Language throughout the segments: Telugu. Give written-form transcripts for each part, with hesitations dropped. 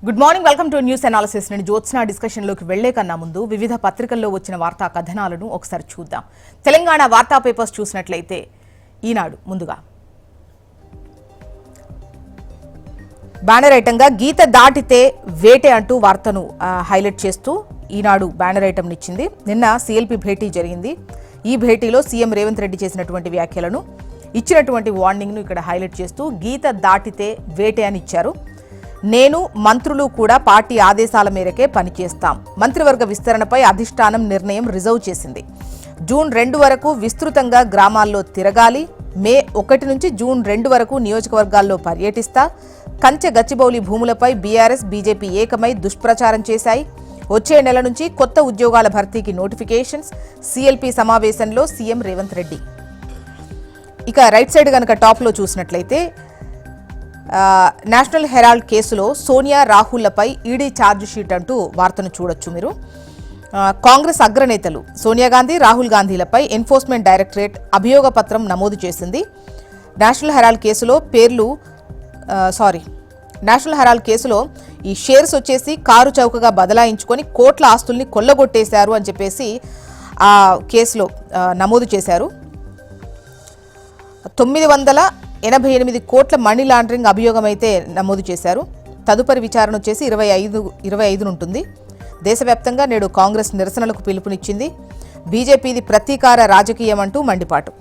Good morning, welcome to news analysis. నేను జ్యోత్స్న డిస్కషన్లోకి వెళ్లే కన్నా ముందు వివిధ పత్రికల్లో వచ్చిన వార్తా కథనాలను ఒకసారి చూద్దాం. తెలంగాణ వార్తా పేపర్స్ చూసినట్లయితే ఈనాడు ముందుగా బ్యానర్ ఐటంగా గీత దాటితే వేటే అంటూ వార్తను హైలైట్ చేస్తూ ఈనాడు బ్యానర్ ఐటమ్ నిచ్చింది. నిన్న సిఎల్పి భేటీ జరిగింది. ఈ భేటీలో సీఎం రేవంత్ రెడ్డి చేసినటువంటి వ్యాఖ్యలను, ఇచ్చినటువంటి వార్నింగ్ను ఇక్కడ హైలైట్ చేస్తూ గీత దాటితే వేటే అని ఇచ్చారు. నేను మంత్రులు కూడా పార్టీ ఆదేశాల మేరకే పనిచేస్తాం. మంత్రివర్గ విస్తరణపై అధిష్టానం నిర్ణయం రిజర్వ్ చేసింది. జూన్ 2 వరకు విస్తృతంగా గ్రామాల్లో తిరగాలి. మే 1 నుంచి జూన్ 2 వరకు నియోజకవర్గాల్లో పర్యటిస్తా. కంచె గచ్చిబౌలి భూములపై బీఆర్ఎస్ బీజేపీ ఏకమై దుష్ప్రచారం చేశాయి. వచ్చే నెల నుంచి కొత్త ఉద్యోగాల భర్తీకి నోటిఫికేషన్స్. సిఎల్పి సమావేశంలో సీఎం రేవంత్ రెడ్డి. ఇక రైట్ సైడ్ గనక టాప్లో చూసినట్లయితే నేషనల్ హెరాల్డ్ కేసులో సోనియా రాహుల్లపై ఈడీ ఛార్జ్ షీట్ అంటూ వార్తను చూడొచ్చు మీరు. కాంగ్రెస్ అగ్రనేతలు సోనియా గాంధీ, రాహుల్ గాంధీలపై ఎన్ఫోర్స్మెంట్ డైరెక్టరేట్ అభియోగ పత్రం నమోదు చేసింది. నేషనల్ హెరాల్డ్ కేసులో ఈ షేర్స్ వచ్చేసి కారు చౌకగా బదలాయించుకొని కోట్ల ఆస్తుల్ని కొల్లగొట్టేశారు అని చెప్పేసి ఆ కేసులో నమోదు చేశారు. 988 కోట్ల మనీ లాండరింగ్ అభియోగం అయితే నమోదు చేశారు. తదుపరి విచారణ వచ్చేసి 25 ఉంటుంది. దేశవ్యాప్తంగా నేడు కాంగ్రెస్ నిరసనలకు పిలుపునిచ్చింది. బీజేపీది ప్రతీకార రాజకీయం అంటూ మండిపాటు.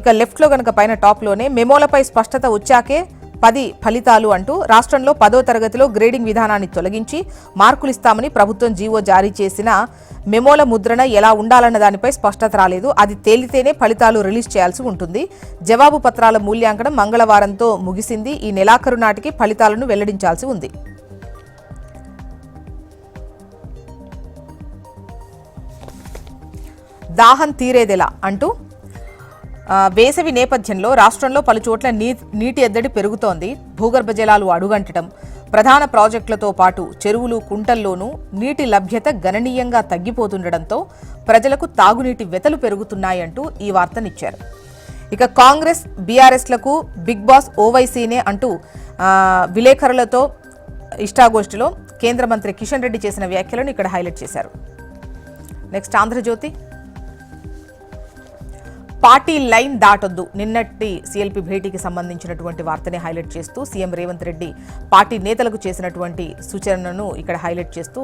ఇక లెఫ్ట్లో గనక పైన టాప్లోనే మెమోలపై స్పష్టత వచ్చాకే 10 ఫలితాలు అంటూ రాష్ట్రంలో 10వ తరగతిలో గ్రేడింగ్ విధానాన్ని తొలగించి మార్కులిస్తామని ప్రభుత్వం జీవో జారీ చేసిన మెమోల ముద్రణ ఎలా ఉండాలన్న దానిపై స్పష్టత రాలేదు. అది తేలితేనే ఫలితాలు రిలీజ్ చేయాల్సి ఉంటుంది. జవాబు పత్రాల మూల్యాంకనం మంగళవారంతో ముగిసింది. ఈ నెలాఖరు నాటికి ఫలితాలను వెల్లడించాల్సి ఉంది. దాహం తీరేదెలా అంటూ వేసవి నేపథ్యంలో రాష్ట్రంలో పలుచోట్ల నీటి ఎద్దడి పెరుగుతోంది. భూగర్భ జలాలు అడుగంటడం, ప్రధాన ప్రాజెక్టులతో పాటు చెరువులు, కుంటల్లోనూ నీటి లభ్యత గణనీయంగా తగ్గిపోతుండటంతో ప్రజలకు తాగునీటి వెతలు పెరుగుతున్నాయంటూ ఈ వార్తనిచ్చారు. ఇక కాంగ్రెస్ బీఆర్ఎస్లకు బిగ్ బాస్ ఓవైసీనే అంటూ విలేకరులతో ఇష్టాగోష్ఠిలో కేంద్ర మంత్రి కిషన్ రెడ్డి చేసిన వ్యాఖ్యలను ఇక్కడ హైలైట్ చేశారు. నెక్స్ట్ ఆంధ్రజ్యోతి పార్టీ లైన్ దాటొద్దు. నిన్నటి సిఎల్పి భేటీకి సంబంధించినటువంటి వార్తని హైలైట్ చేస్తూ సీఎం రేవంత్ రెడ్డి పార్టీ నేతలకు చేసినటువంటి సూచనను ఇక్కడ హైలైట్ చేస్తూ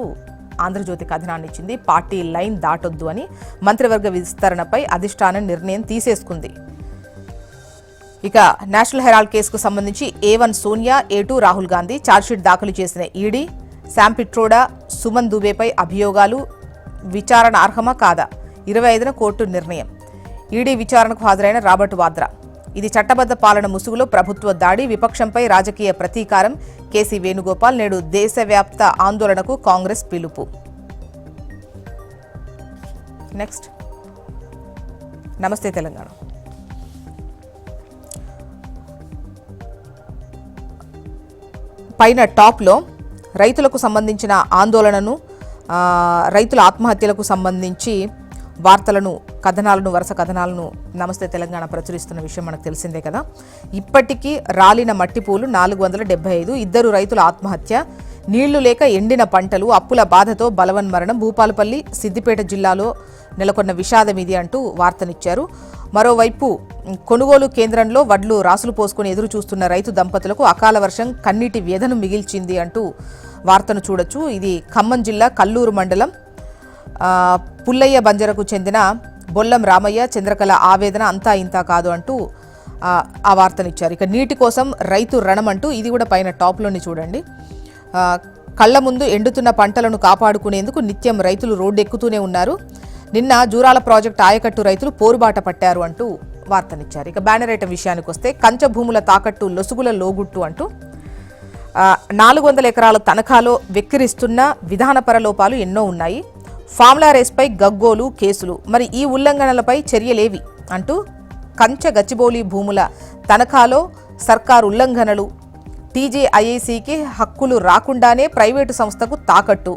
ఆంధ్రజ్యోతి కథనాన్ని ఇచ్చింది. పార్టీ లైన్ దాటొద్దు అని మంత్రివర్గ విస్తరణపై అధిష్టానం నిర్ణయం తీసేసుకుంది. ఇక నేషనల్ హెరాల్డ్ కేసుకు సంబంధించి A1 Sonia, A2 Rahul Gandhi chargesheet దాఖలు చేసిన ఈడీ, శామ్ పిట్రోడా, సుమన్ దుబేపై అభియోగాలు విచారణ అర్హమా కాదా? 25న కోర్టు నిర్ణయం. ఈడీ విచారణకు హాజరైన రాబర్ట్ వాద్రా. ఇది చట్టబద్ధ పాలన ముసుగులో ప్రభుత్వ దాడి, విపక్షంపై రాజకీయ ప్రతీకారం. కేసీ వేణుగోపాల్. నేడు దేశవ్యాప్త ఆందోళనకు కాంగ్రెస్ పిలుపు. నెక్స్ట్ నమస్తే తెలంగాణ. పైన టాప్లో రైతులకు సంబంధించిన ఆందోళనను, రైతుల ఆత్మహత్యలకు సంబంధించి వార్తలను, వరుస కథనాలను నమస్తే తెలంగాణ ప్రచురిస్తున్న విషయం మనకు తెలిసిందే కదా. ఇప్పటికీ రాలిన మట్టిపూలు 475, 2 రైతుల ఆత్మహత్య, నీళ్లు లేక ఎండిన పంటలు, అప్పుల బాధతో బలవన్మరణం, భూపాలపల్లి, సిద్దిపేట జిల్లాలో నెలకొన్న విషాదం ఇది అంటూ వార్తనిచ్చారు. మరోవైపు కొనుగోలు కేంద్రంలో వడ్లు రాసులు పోసుకుని ఎదురు చూస్తున్న రైతు దంపతులకు అకాల వర్షం కన్నీటి వ్యధను మిగిల్చింది అంటూ వార్తను చూడొచ్చు. ఇది ఖమ్మం జిల్లా కల్లూరు మండలం పుల్లయ్య బంజరకు చెందిన బొల్లం రామయ్య. చంద్రకళ ఆవేదన అంతా ఇంతా కాదు అంటూ ఆ వార్తనిచ్చారు. ఇక నీటి కోసం రైతు రణం అంటూ ఇది కూడా పైన టాప్లోని చూడండి. కళ్ల ముందు ఎండుతున్న పంటలను కాపాడుకునేందుకు నిత్యం రైతులు రోడ్డు ఎక్కుతూనే ఉన్నారు. నిన్న జూరాల ప్రాజెక్టు ఆయకట్టు రైతులు పోరుబాట పట్టారు అంటూ వార్తనిచ్చారు. ఇక బ్యానర్ ఐటమ్ విషయానికి వస్తే కంచ భూముల తాకట్టు లొసుగుల లోగుట్టు అంటూ 400 ఎకరాల తనఖాలో వెక్కిరిస్తున్న విధానపర లోపాలు ఎన్నో ఉన్నాయి. ఫార్ములా రేస్పై గగ్గోలు, కేసులు. మరి ఈ ఉల్లంఘనలపై చర్యలేవి అంటూ కంచె గచ్చిబౌలి భూముల తనఖాలో సర్కారు ఉల్లంఘనలు, టీజేఐఐసికి హక్కులు రాకుండానే ప్రైవేటు సంస్థకు తాకట్టు,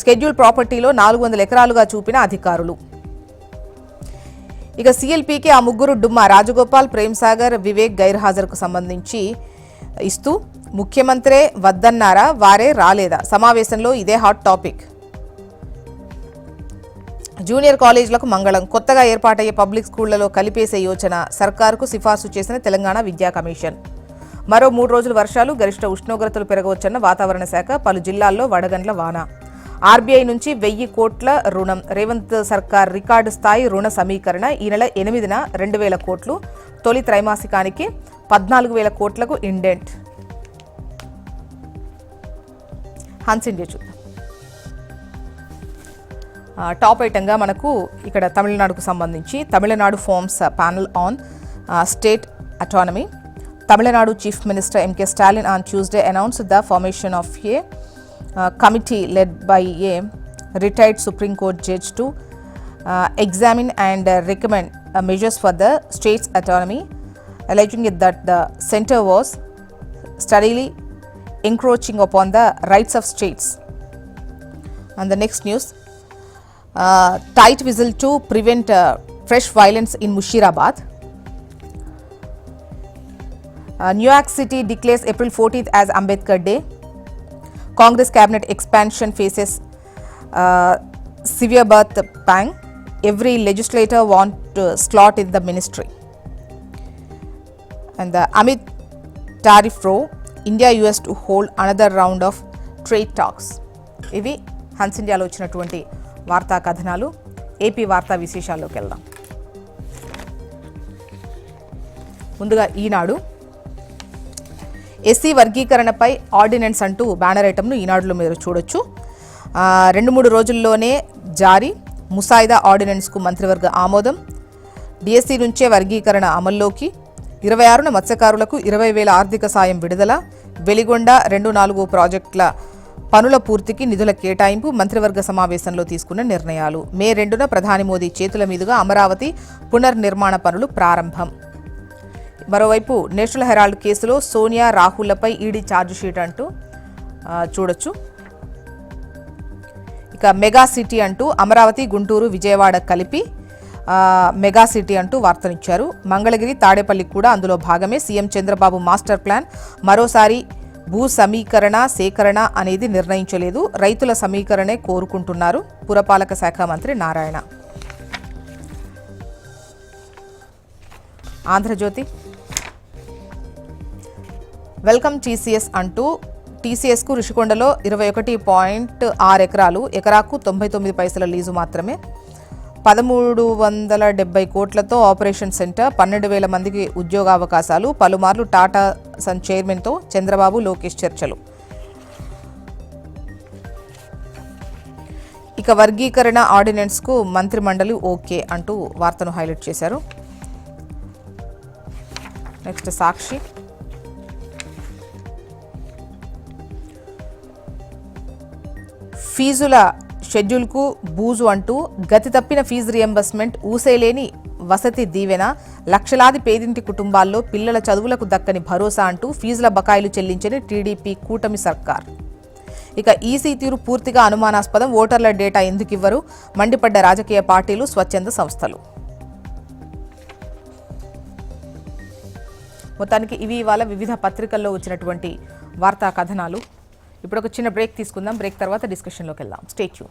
షెడ్యూల్ ప్రాపర్టీలో 400 ఎకరాలుగా చూపిన అధికారులు. ఇక సిఎల్పీకి ఆ ముగ్గురు డుమ్మా రాజగోపాల్, ప్రేమ్ సాగర్, వివేక్ గైర్హాజరుకు సంబంధించి ఇస్తూ ముఖ్యమంత్రే వద్దన్నారా, వారే రాలేదా? సమావేశంలో ఇదే హాట్ టాపిక్. జూనియర్ కాలేజీలకు మంగళం. కొత్తగా ఏర్పాటయ్యే పబ్లిక్ స్కూళ్లలో కలిపేసే యోచన సర్కారుకు సిఫార్సు చేసిన తెలంగాణ విద్యా కమిషన్. మరో 3 రోజులు వర్షాలు, గరిష్ట ఉష్ణోగ్రతలు పెరగవచ్చన్న వాతావరణ శాఖ. పలు జిల్లాల్లో వడగండ్ల వాన. ఆర్బీఐ నుంచి 1000 కోట్ల రుణం. రేవంత్ సర్కార్ రికార్డు స్థాయి రుణ సమీకరణ. ఈ నెల 8న 2000 కోట్లు. తొలి త్రైమాసికానికి 14,000 కోట్లకు ఇండెంట్. హన్స్ ఇండియా చూద్దాం. టాప్ ఐటంగా మనకు ఇక్కడ తమిళనాడుకు సంబంధించి Tamil Nadu forms panel on state autonomy. Tamil Chief Minister M.K. Stalin on Tuesday announced the formation of a committee led by a retired Supreme Court judge to examine and recommend measures for the state's autonomy, alleging that the centre was steadily encroaching upon the rights of states. And the next news, tight whistle to prevent fresh violence in Mushirabad. New York City declares April 14th as Ambedkar Day. Congress cabinet expansion faces severe birth pang. Every legislator want to slot in the ministry. And the Amit tariff row, India US to hold another round of trade talks. ఇవి హన్స్ ఇండియాలో వచ్చినటువంటి వార్తా కథనాలు. ఏపీ వార్తా విశేషాల్లోకి వెళ్దాం. ముందుగా ఈనాడు. ఎస్సీ వర్గీకరణపై ఆర్డినెన్స్ అంటూ బ్యానర్ ఐటమ్ను ఈనాడులో మీరు చూడొచ్చు. 2-3 రోజుల్లోనే జారీ. ముసాయిదా ఆర్డినెన్స్కు మంత్రివర్గ ఆమోదం. డిఎస్సీ నుంచే వర్గీకరణ అమల్లోకి. 26న మత్స్యకారులకు 20,000 ఆర్థిక సాయం విడుదల. వెలిగొండ 2-4 ప్రాజెక్టుల పనుల పూర్తికి నిధుల కేటాయింపు. మంత్రివర్గ సమావేశంలో తీసుకున్న నిర్ణయాలు. మే 2న ప్రధాని మోదీ చేతుల మీదుగా అమరావతి పునర్నిర్మాణ పనులు ప్రారంభం. మరోవైపు నేషనల్ హెరాల్డ్ కేసులో సోనియా, రాహుల్లపై ఈడీ ఛార్జిషీట్ అంటూ చూడొచ్చు. ఇక మెగా సిటీ అంటూ అమరావతి, గుంటూరు, విజయవాడ కలిపి మెగా సిటీ అంటూ వార్తనిచ్చారు. మంగళగిరి, తాడేపల్లి కూడా అందులో భాగమే. CM Chandrababu master plan. మరోసారి భూ సమీకరణ, సేకరణ అనేది నిర్ణయించలేదు. రైతుల సమీకరణే కోరుకుంటున్నారు. పురపాలక శాఖ మంత్రి నారాయణ. ఆంధ్రజ్యోతి, వెల్కమ్ టీసీఎస్ అంటూ టీసీఎస్కు ఋషికొండలో 21.6 ఎకరాలు, ఎకరాకు 99 పైసల లీజు మాత్రమే. 1370 కోట్లతో ఆపరేషన్ సెంటర్. 12,000 మందికి ఉద్యోగావకాశాలు. పలుమార్లు టాటా సన్ చైర్మన్తో చంద్రబాబు, లోకేష్ చర్చలు. ఇక వర్గీకరణ ఆర్డినెన్స్కు మంత్రిమండలి ఓకే అంటూ వార్తను హైలైట్ చేశారు. నెక్స్ట్ సాక్షి. ఫీజుల షెడ్యూల్కు బూజు అంటూ గతి తప్పిన ఫీజు రియంబర్స్మెంట్, ఊసేలేని వసతి దీవెన, లక్షలాది పేదింటి కుటుంబాల్లో పిల్లల చదువులకు దక్కని భరోసా అంటూ ఫీజుల బకాయిలు చెల్లించని టీడీపీ కూటమి సర్కార్. ఇక ఈసీ తీరు పూర్తిగా అనుమానాస్పదం. ఓటర్ల డేటా ఎందుకివ్వరు? మండిపడ్డ రాజకీయ పార్టీలు, స్వచ్ఛంద సంస్థలు. మొత్తానికి ఇవి ఇవాళ వివిధ పత్రికల్లో వచ్చినటువంటి వార్తా కథనాలు. ఇప్పుడు ఒక చిన్న బ్రేక్ తీసుకుందాం. బ్రేక్ తర్వాత డిస్కషన్లోకి వెళ్దాం. Stay tune.